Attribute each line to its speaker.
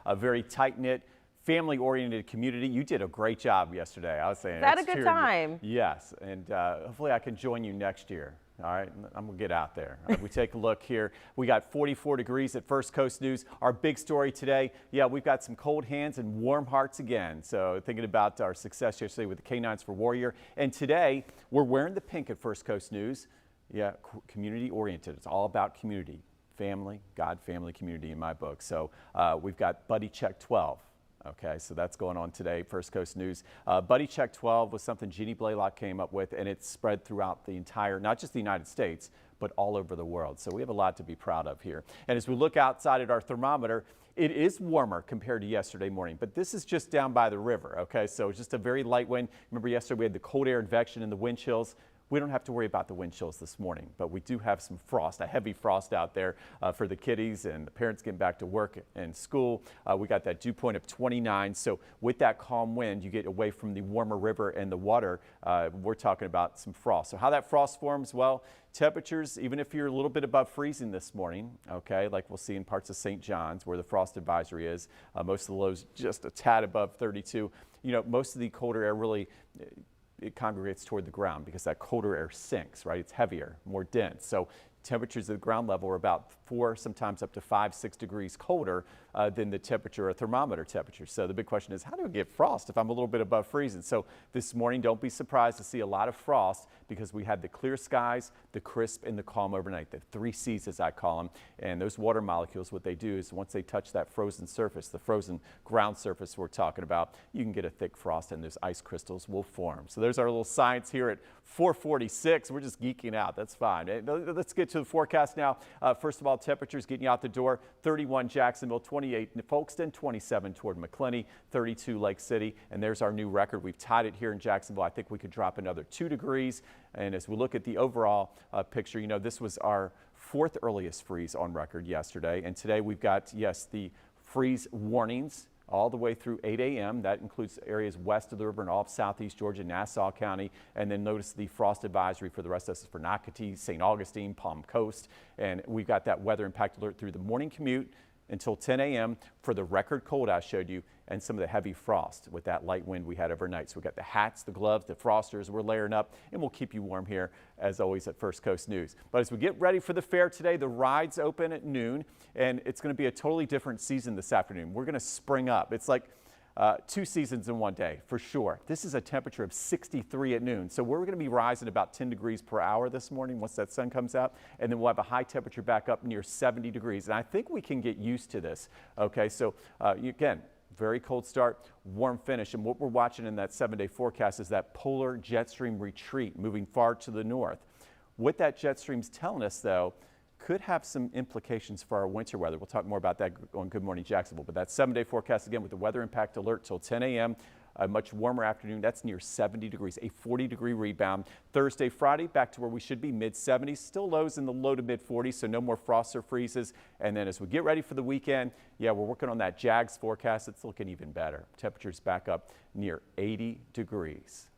Speaker 1: a very tight-knit, family-oriented community. You did a great job yesterday. I was saying.
Speaker 2: Had a good time.
Speaker 1: Yes, and hopefully I can join you next year. All right, I'm going to get out there. We take a look here. We got 44 degrees at First Coast News. Our big story today, yeah, we've got some cold hands and warm hearts again. So thinking about our success yesterday with the Canines for Warrior. And today, we're wearing the pink at First Coast News. Yeah, community oriented. It's all about community, family, God, family, community in my book. So we've got Buddy Check 12. Okay, so that's going on today, First Coast News. Buddy Check 12 was something Jeannie Blaylock came up with, and it's spread throughout the entire, not just the United States, but all over the world. So we have a lot to be proud of here. And as we look outside at our thermometer, it is warmer compared to yesterday morning, but this is just down by the river, okay? So it's just a very light wind. Remember yesterday we had the cold air advection and the wind chills. We don't have to worry about the wind chills this morning, but we do have some frost, a heavy frost out there for the kiddies and the parents getting back to work and school. We got that dew point of 29. So with that calm wind, you get away from the warmer river and the water. We're talking about some frost. So how that frost forms, well, temperatures, even if you're a little bit above freezing this morning, okay, like we'll see in parts of St. John's where the frost advisory is, most of the lows just a tad above 32. You know, most of the colder air really it congregates toward the ground because that colder air sinks, right? It's heavier, more dense. So temperatures at the ground level are about 4, sometimes up to 5, 6 degrees colder than the temperature or thermometer temperature. So the big question is, how do we get frost if I'm a little bit above freezing? So this morning, don't be surprised to see a lot of frost because we had the clear skies, the crisp, and the calm overnight, the 3 C's as I call them. And those water molecules, what they do is once they touch that frozen surface, the frozen ground surface we're talking about, you can get a thick frost and those ice crystals will form. So there's our little science here at 4:46. We're just geeking out. That's fine. Let's get to the forecast now. First of all, temperatures getting you out the door. 31 Jacksonville, 28 in Folkestone, 27 toward McClenny, 32 Lake City. And there's our new record. We've tied it here in Jacksonville. I think we could drop another 2 degrees. And as we look at the overall picture, you know, this was our 4th earliest freeze on record yesterday. And today we've got, yes, the freeze warnings all the way through 8 a.m. That includes areas west of the river and all of southeast Georgia, Nassau County. And then notice the frost advisory for the rest of us for Nocatee, St. Augustine, Palm Coast. And we've got that weather impact alert through the morning commute until 10 a.m. for the record cold I showed you and some of the heavy frost with that light wind we had overnight. So we've got the hats, the gloves, the frosters, we're layering up, and we'll keep you warm here as always at First Coast News. But as we get ready for the fair today, the rides open at noon, and it's going to be a totally different season this afternoon. We're going to spring up. It's like 2 seasons in one day for sure. This is a temperature of 63 at noon. So we're going to be rising about 10 degrees per hour this morning once that sun comes out. And then we'll have a high temperature back up near 70 degrees. And I think we can get used to this. Okay, so again, very cold start, warm finish. And what we're watching in that 7-day forecast is that polar jet stream retreat moving far to the north. What that jet stream's telling us, though, could have some implications for our winter weather. We'll talk more about that on Good Morning Jacksonville. But that 7-day forecast again with the weather impact alert till 10 a.m. A much warmer afternoon. That's near 70 degrees, a 40-degree rebound. Thursday, Friday, back to where we should be, mid-70s. Still lows in the low to mid-40s, so no more frosts or freezes. And then as we get ready for the weekend, yeah, we're working on that Jags forecast. It's looking even better. Temperatures back up near 80 degrees.